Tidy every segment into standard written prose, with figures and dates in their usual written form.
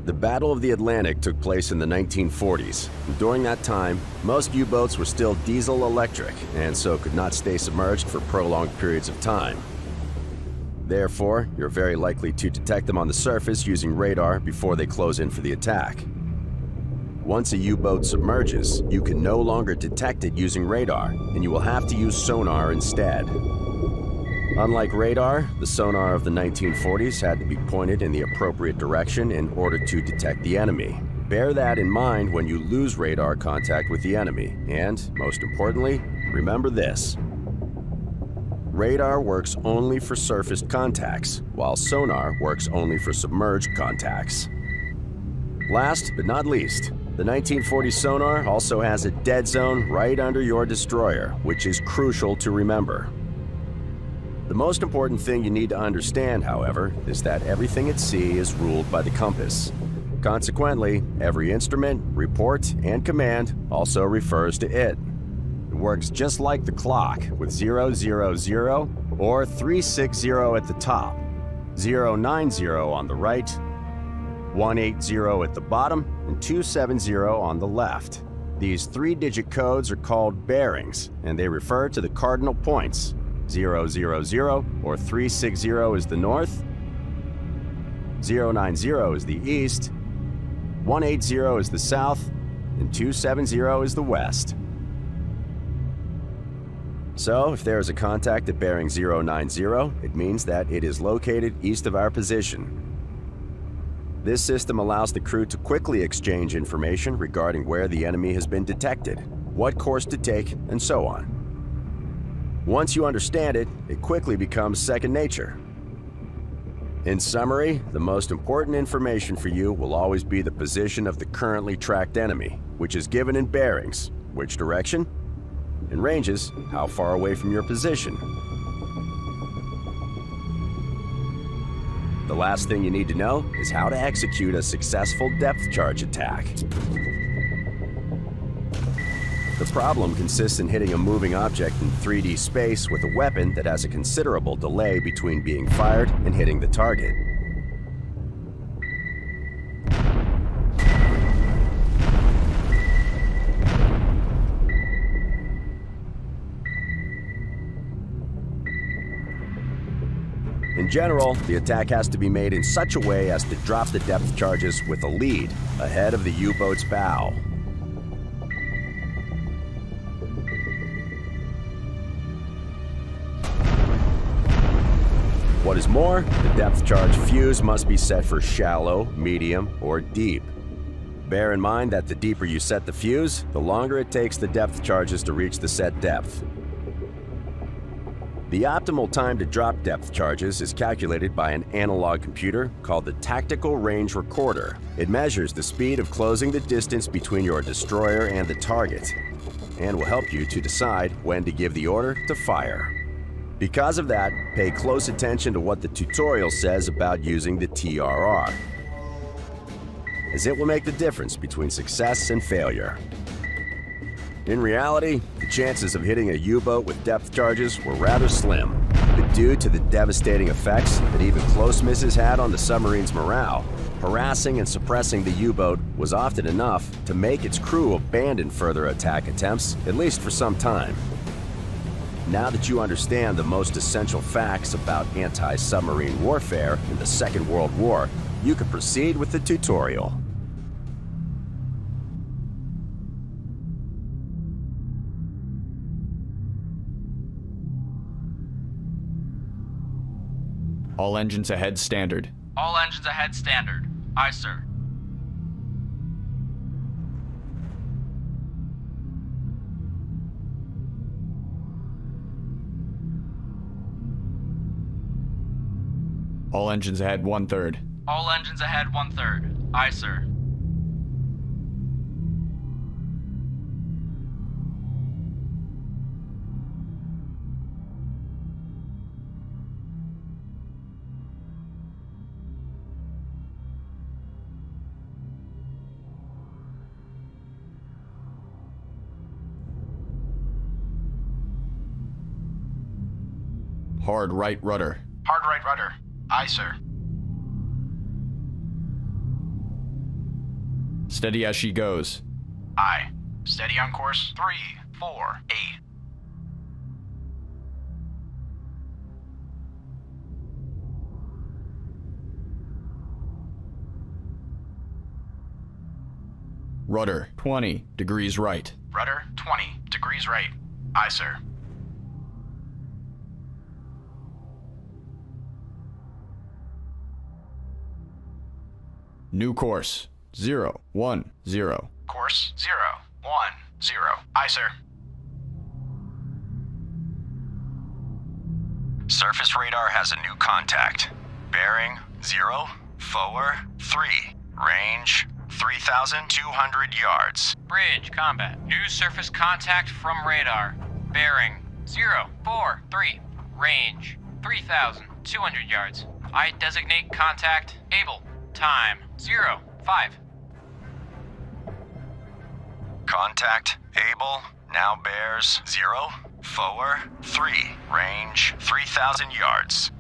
The Battle of the Atlantic took place in the 1940s. During that time, most U-boats were still diesel-electric and so could not stay submerged for prolonged periods of time. Therefore, you're very likely to detect them on the surface using radar before they close in for the attack. Once a U-boat submerges, you can no longer detect it using radar, and you will have to use sonar instead. Unlike radar, the sonar of the 1940s had to be pointed in the appropriate direction in order to detect the enemy. Bear that in mind when you lose radar contact with the enemy, and, most importantly, remember this. Radar works only for surfaced contacts, while sonar works only for submerged contacts. Last but not least, the 1940 sonar also has a dead zone right under your destroyer, which is crucial to remember. The most important thing you need to understand, however, is that everything at sea is ruled by the compass. Consequently, every instrument, report, and command also refers to it. It works just like the clock, with 000 or 360 at the top, 090 on the right, 180 at the bottom, and 270 on the left. These three-digit codes are called bearings, and they refer to the cardinal points. 000 or 360 is the north, 090 is the east, 180 is the south, and 270 is the west. So, if there is a contact at bearing 090, it means that it is located east of our position. This system allows the crew to quickly exchange information regarding where the enemy has been detected, what course to take, and so on. Once you understand it, it quickly becomes second nature. In summary, the most important information for you will always be the position of the currently tracked enemy, which is given in bearings, which direction, and ranges, how far away from your position. The last thing you need to know is how to execute a successful depth charge attack. The problem consists in hitting a moving object in 3D space with a weapon that has a considerable delay between being fired and hitting the target. In general, the attack has to be made in such a way as to drop the depth charges with a lead ahead of the U-boat's bow. What is more, the depth charge fuse must be set for shallow, medium, or deep. Bear in mind that the deeper you set the fuse, the longer it takes the depth charges to reach the set depth. The optimal time to drop depth charges is calculated by an analog computer called the Tactical Range Recorder. It measures the speed of closing the distance between your destroyer and the target, and will help you to decide when to give the order to fire. Because of that, pay close attention to what the tutorial says about using the TRR, as it will make the difference between success and failure. In reality, the chances of hitting a U-boat with depth charges were rather slim, but due to the devastating effects that even close misses had on the submarine's morale, harassing and suppressing the U-boat was often enough to make its crew abandon further attack attempts, at least for some time. Now that you understand the most essential facts about anti-submarine warfare in the Second World War, you can proceed with the tutorial. All engines ahead, standard. All engines ahead, standard. Aye, sir. All engines ahead, 1/3. All engines ahead, 1/3. Aye, sir. Hard right rudder. Hard right rudder. Aye, sir. Steady as she goes. Aye. Steady on course 348. Rudder 20 degrees right. Rudder 20 degrees right. Aye, sir. New course 010. Course 010. Aye, sir. Surface radar has a new contact. Bearing 043. Range 3,200 yards. Bridge combat. New surface contact from radar. Bearing 043. Range 3,200 yards. I designate contact able. Time 05. Contact able now bears 043. Range 3,000 yards.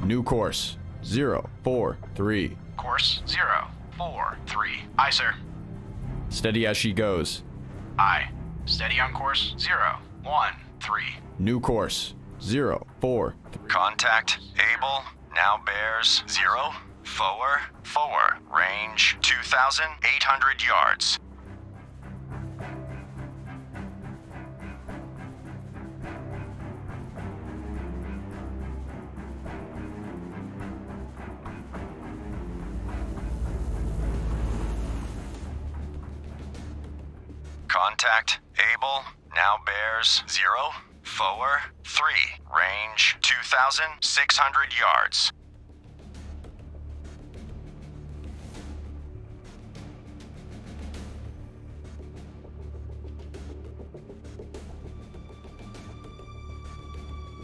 New course 043. Course 043. Aye, sir. Steady as she goes. Aye. Steady on course 013. New course 043. Contact able now bears 044. Range 2,800 yards. Contact able now bears 043. Range 2,600 yards.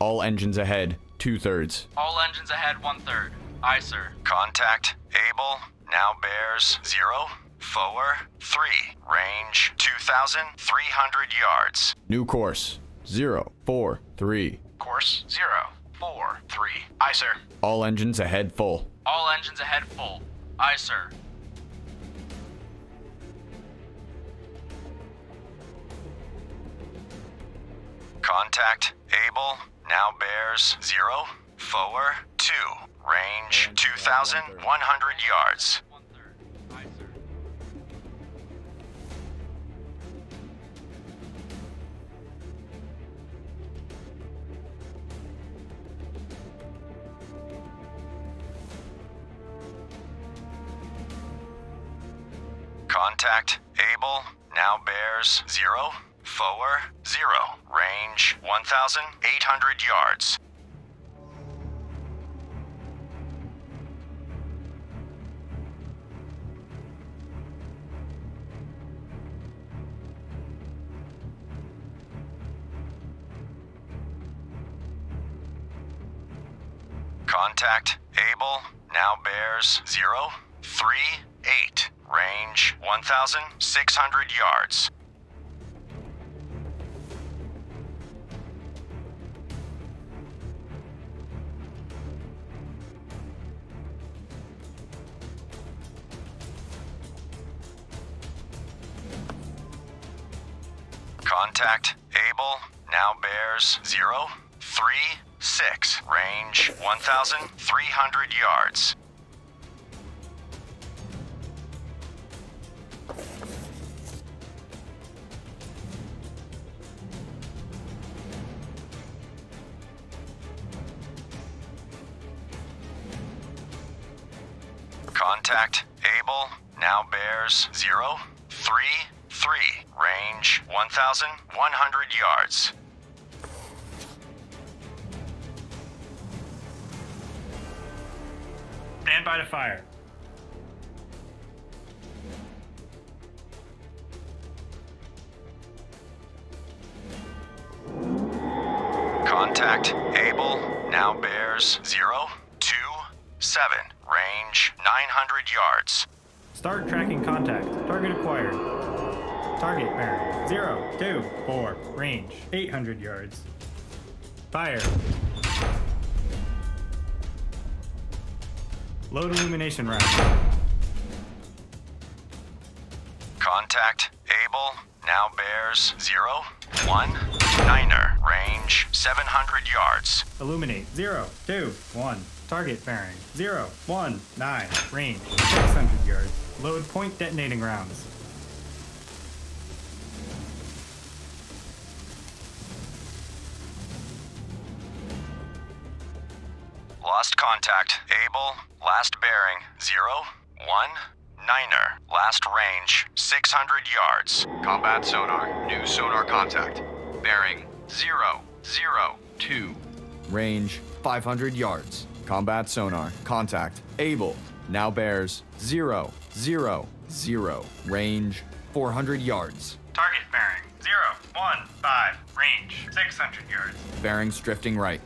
All engines ahead 2/3. All engines ahead 1/3. Aye, sir. Contact able now bears 043. Range 2,300 yards. New course 043. Course 043. Aye, sir. All engines ahead full. All engines ahead full. Aye, sir. Contact able now bears 042. Range 2,100 yards. 1/3. Aye, sir. Contact able now bears 040. Range 1,800 yards. Contact able now bears 038. Range 1,600 yards. Contact able now bears 036. Range 1,300 yards. Contact able now bears 033. Range 1,100 yards. Stand by to fire. Contact able now bears 027. Range 900 yards. Start tracking contact. Target acquired. Target bearing 024. Range 800 yards. Fire. Load illumination round. Contact, Able, now bears 0, 1, 9er, range 700 yards. Illuminate 0, 2, 1. Target bearing 0, 1, 9. Range 600 yards. Load point detonating rounds. Lost contact, Able, last bearing 0, 1, 9er, last range 600 yards. Combat sonar. New sonar contact. Bearing 0, 0, 2. Range 500 yards. Combat sonar. Contact. Able. Now bears 0, 0, 0. Range 400 yards. Target bearing 0, 1, 5. Range 600 yards. Bearings drifting right.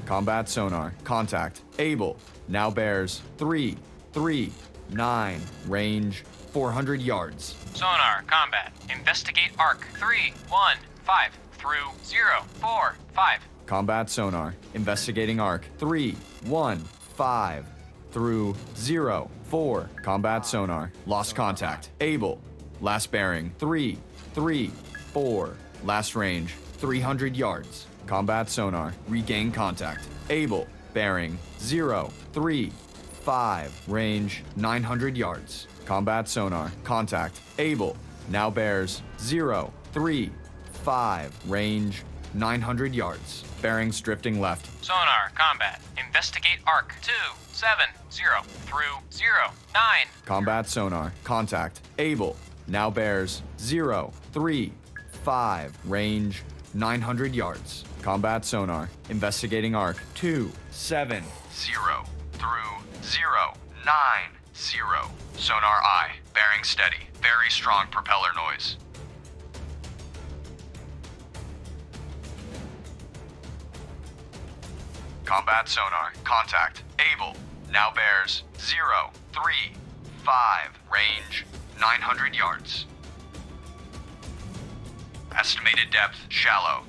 Combat sonar. Contact. Able. Now bears 3, 3, 9. Range 400 yards. Sonar, combat. Investigate arc 3, 1, 5 through 0, 4, 5. Combat sonar. Investigating arc 3, 1, 5 through 0, 4. Combat sonar. Lost contact. Able. Last bearing 3, 3, 4. Last range 300 yards. Combat sonar. Regain contact. Able. Bearing 0, 3, 5. Range 900 yards. Combat sonar. Contact. Able. Now bears 0, 3, 5. Range 900 yards. Bearings drifting left. Sonar, combat. Investigate arc 2, 7, 0 through 0, 9. Combat sonar. Contact. Able. Now bears 0, 3, 5. Range 900 yards. Combat sonar. Investigating arc 2, 7, 0 through 0, 9, 0. Sonar I. Bearing steady. Very strong propeller noise. Combat sonar. Contact. Able. Now bears 0, 3, 5. Range 900 yards. Estimated depth shallow.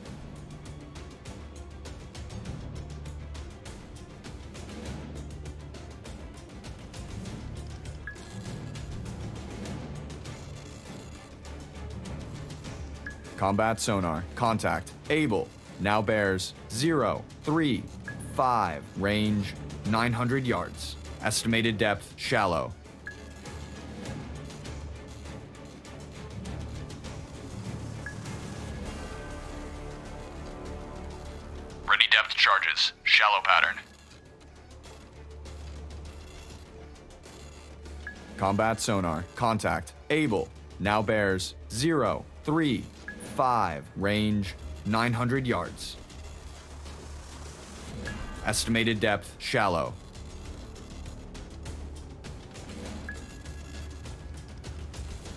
Combat sonar. Contact. Able. Now bears 0, 3, 5. Range 900 yards. Estimated depth shallow. Ready depth charges. Shallow pattern. Combat sonar. Contact. Able. Now bears 0, 3, 5. Range 900 yards. Estimated depth shallow.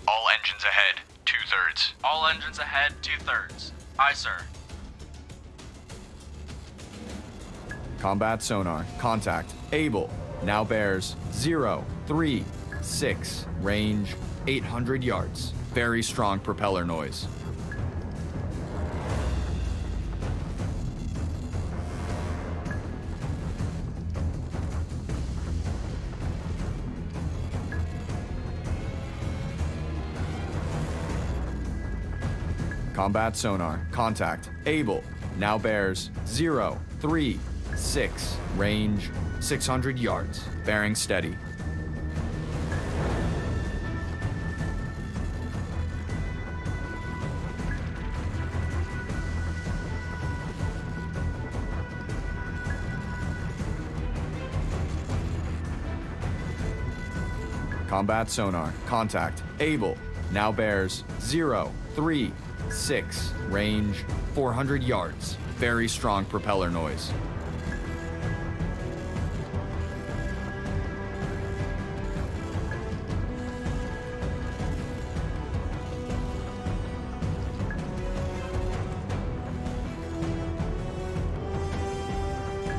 All engines ahead, 2/3. All engines ahead, 2/3. Aye, sir. Combat sonar. Contact. Able. Now bears 0, 3, 6. Range 800 yards. Very strong propeller noise. Combat sonar. Contact. Able. Now bears 0, 3, 6. Range 600 yards. Bearing steady. Combat sonar. Contact. Able. Now bears 0, 3, 6. Range 400 yards. Very strong propeller noise.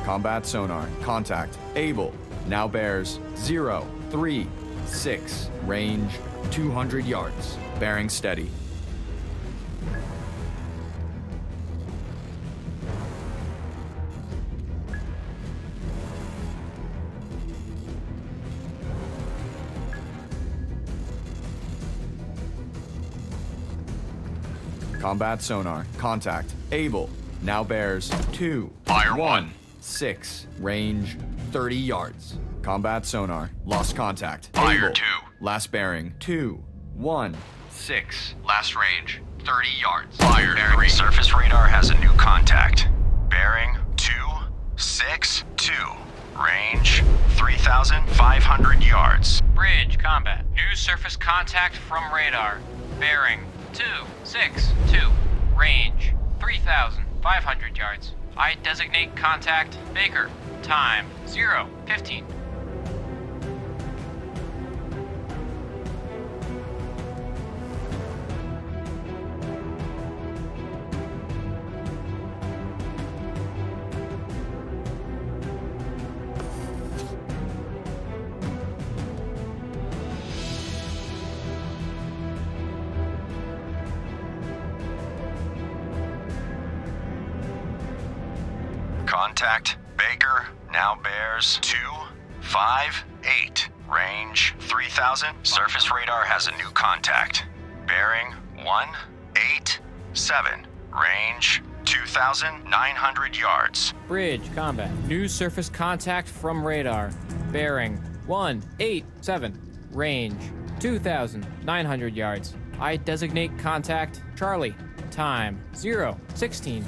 Combat sonar. Contact. Able. Now bears 0, 3, 6. Range 200 yards. Bearing steady. Combat sonar. Contact. Able. Now bears 2. Fire 1. 6. Range 30 yards. Combat sonar. Lost contact. Fire Able. 2. Last bearing 2. 1. 6. Last range 30 yards. Fire 3. Surface radar has a new contact. Bearing 262. Range 3,500 yards. Bridge combat. New surface contact from radar. Bearing 262. Range 3,500 yards. I designate contact Baker. Time 0:15. Contact Baker now bears 258. Range 3,000. Surface radar has a new contact. Bearing 187. Range 2,900 yards. Bridge combat. New surface contact from radar. Bearing 187. Range 2,900 yards. I designate contact Charlie. Time 0:16.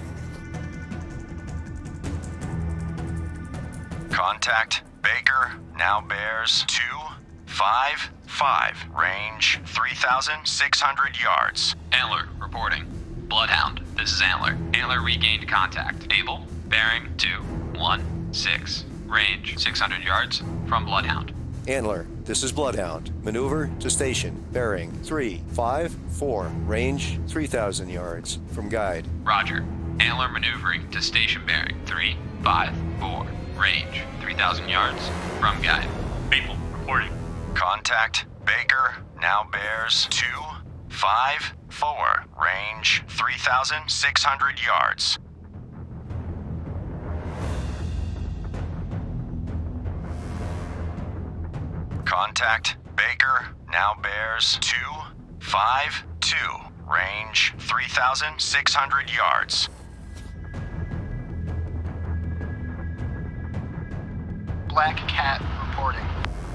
Contact Baker now bears 255. Range 3,600 yards. Antler reporting. Bloodhound, this is Antler. Antler regained contact. Able. Bearing 216. Range 600 yards from Bloodhound. Antler, this is Bloodhound. Maneuver to station. Bearing 354. Range 3,000 yards from guide. Roger. Antler maneuvering to station bearing 354. Range 3,000 yards from guide. Maple reporting. Contact Baker now bears 254. Range 3,600 yards. Contact Baker now bears 252. Range 3,600 yards. Black Cat reporting.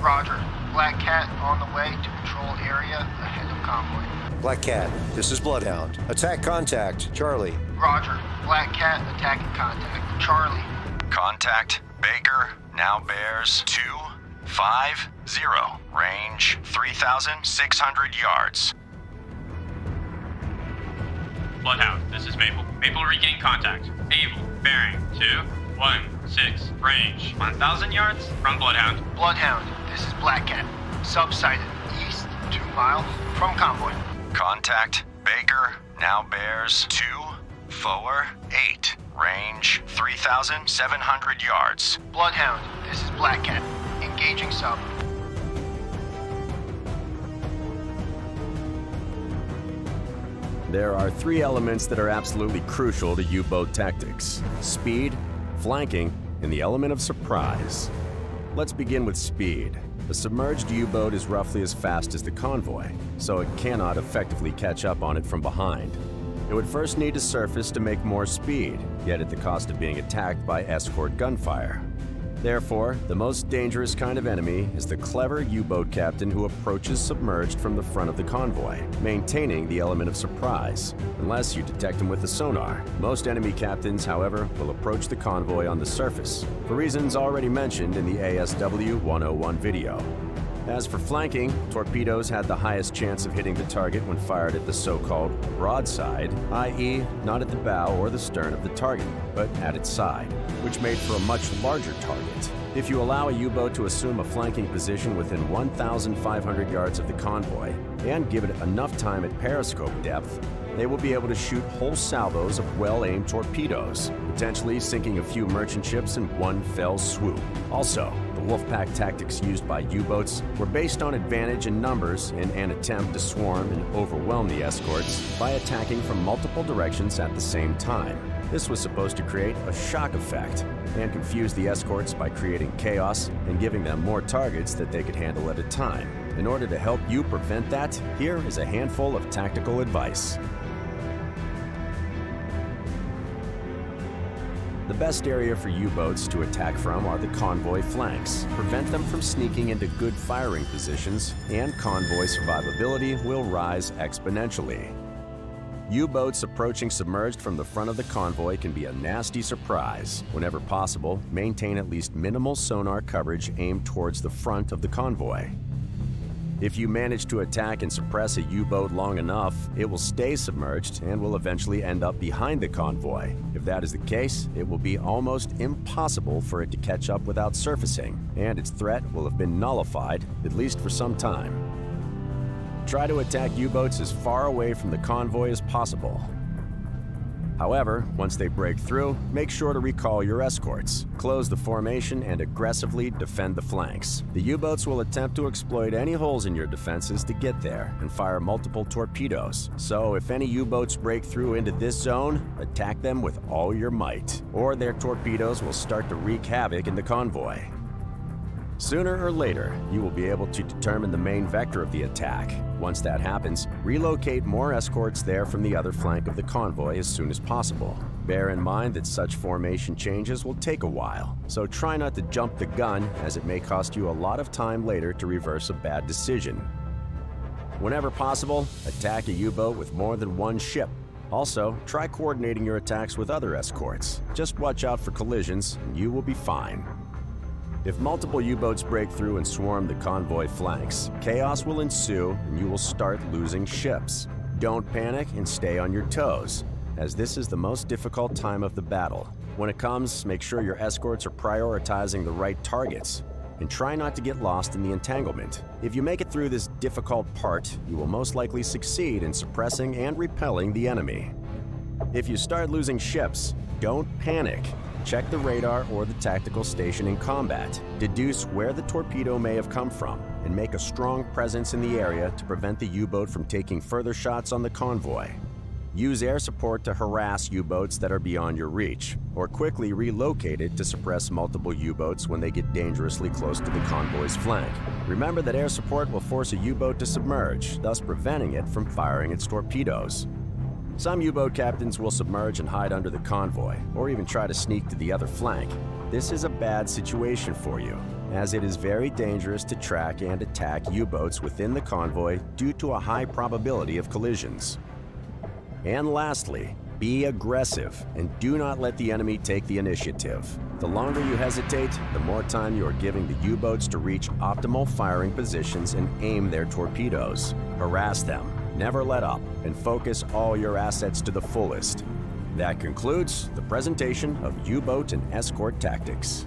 Roger. Black Cat on the way to patrol area ahead of convoy. Black Cat, this is Bloodhound. Attack contact, Charlie. Roger. Black Cat attacking contact. Charlie. Contact Baker now bears 250. Range 3,600 yards. Bloodhound, this is Maple. Maple regain contact. Able. Bearing 216. Range 1,000 yards from Bloodhound. Bloodhound, this is Black Cat. Subsided east 2 miles from convoy. Contact Baker now bears 248. Range 3,700 yards. Bloodhound, this is Black Cat. Engaging sub. There are 3 elements that are absolutely crucial to U-boat tactics: speed, flanking, and the element of surprise. Let's begin with speed. A submerged U-boat is roughly as fast as the convoy, so it cannot effectively catch up on it from behind. It would first need to surface to make more speed, yet at the cost of being attacked by escort gunfire. Therefore, the most dangerous kind of enemy is the clever U-boat captain who approaches submerged from the front of the convoy, maintaining the element of surprise, unless you detect him with the sonar. Most enemy captains, however, will approach the convoy on the surface, for reasons already mentioned in the ASW 101 video. As for flanking, torpedoes had the highest chance of hitting the target when fired at the so-called broadside, i.e. not at the bow or the stern of the target, but at its side, which made for a much larger target. If you allow a U-boat to assume a flanking position within 1,500 yards of the convoy, and give it enough time at periscope depth, they will be able to shoot whole salvos of well-aimed torpedoes, potentially sinking a few merchant ships in one fell swoop. Also, the Wolfpack tactics used by U-boats were based on advantage in numbers in an attempt to swarm and overwhelm the escorts by attacking from multiple directions at the same time. This was supposed to create a shock effect and confuse the escorts by creating chaos and giving them more targets that they could handle at a time. In order to help you prevent that, here is a handful of tactical advice. The best area for U-boats to attack from are the convoy flanks. Prevent them from sneaking into good firing positions, and convoy survivability will rise exponentially. U-boats approaching submerged from the front of the convoy can be a nasty surprise. Whenever possible, maintain at least minimal sonar coverage aimed towards the front of the convoy. If you manage to attack and suppress a U-boat long enough, it will stay submerged and will eventually end up behind the convoy. If that is the case, it will be almost impossible for it to catch up without surfacing, and its threat will have been nullified, at least for some time. Try to attack U-boats as far away from the convoy as possible. However, once they break through, make sure to recall your escorts, close the formation, and aggressively defend the flanks. The U-boats will attempt to exploit any holes in your defenses to get there and fire multiple torpedoes. So if any U-boats break through into this zone, attack them with all your might, or their torpedoes will start to wreak havoc in the convoy. Sooner or later, you will be able to determine the main vector of the attack. Once that happens, relocate more escorts there from the other flank of the convoy as soon as possible. Bear in mind that such formation changes will take a while, so try not to jump the gun, as it may cost you a lot of time later to reverse a bad decision. Whenever possible, attack a U-boat with more than one ship. Also, try coordinating your attacks with other escorts. Just watch out for collisions, and you will be fine. If multiple U-boats break through and swarm the convoy flanks, chaos will ensue and you will start losing ships. Don't panic and stay on your toes, as this is the most difficult time of the battle. When it comes, make sure your escorts are prioritizing the right targets, and try not to get lost in the entanglement. If you make it through this difficult part, you will most likely succeed in suppressing and repelling the enemy. If you start losing ships, don't panic. Check the radar or the tactical station in combat. Deduce where the torpedo may have come from, and make a strong presence in the area to prevent the U-boat from taking further shots on the convoy. Use air support to harass U-boats that are beyond your reach, or quickly relocate it to suppress multiple U-boats when they get dangerously close to the convoy's flank. Remember that air support will force a U-boat to submerge, thus preventing it from firing its torpedoes. Some U-boat captains will submerge and hide under the convoy, or even try to sneak to the other flank. This is a bad situation for you, as it is very dangerous to track and attack U-boats within the convoy due to a high probability of collisions. And lastly, be aggressive and do not let the enemy take the initiative. The longer you hesitate, the more time you are giving the U-boats to reach optimal firing positions and aim their torpedoes. Harass them. Never let up, and focus all your assets to the fullest. That concludes the presentation of U-boat and escort tactics.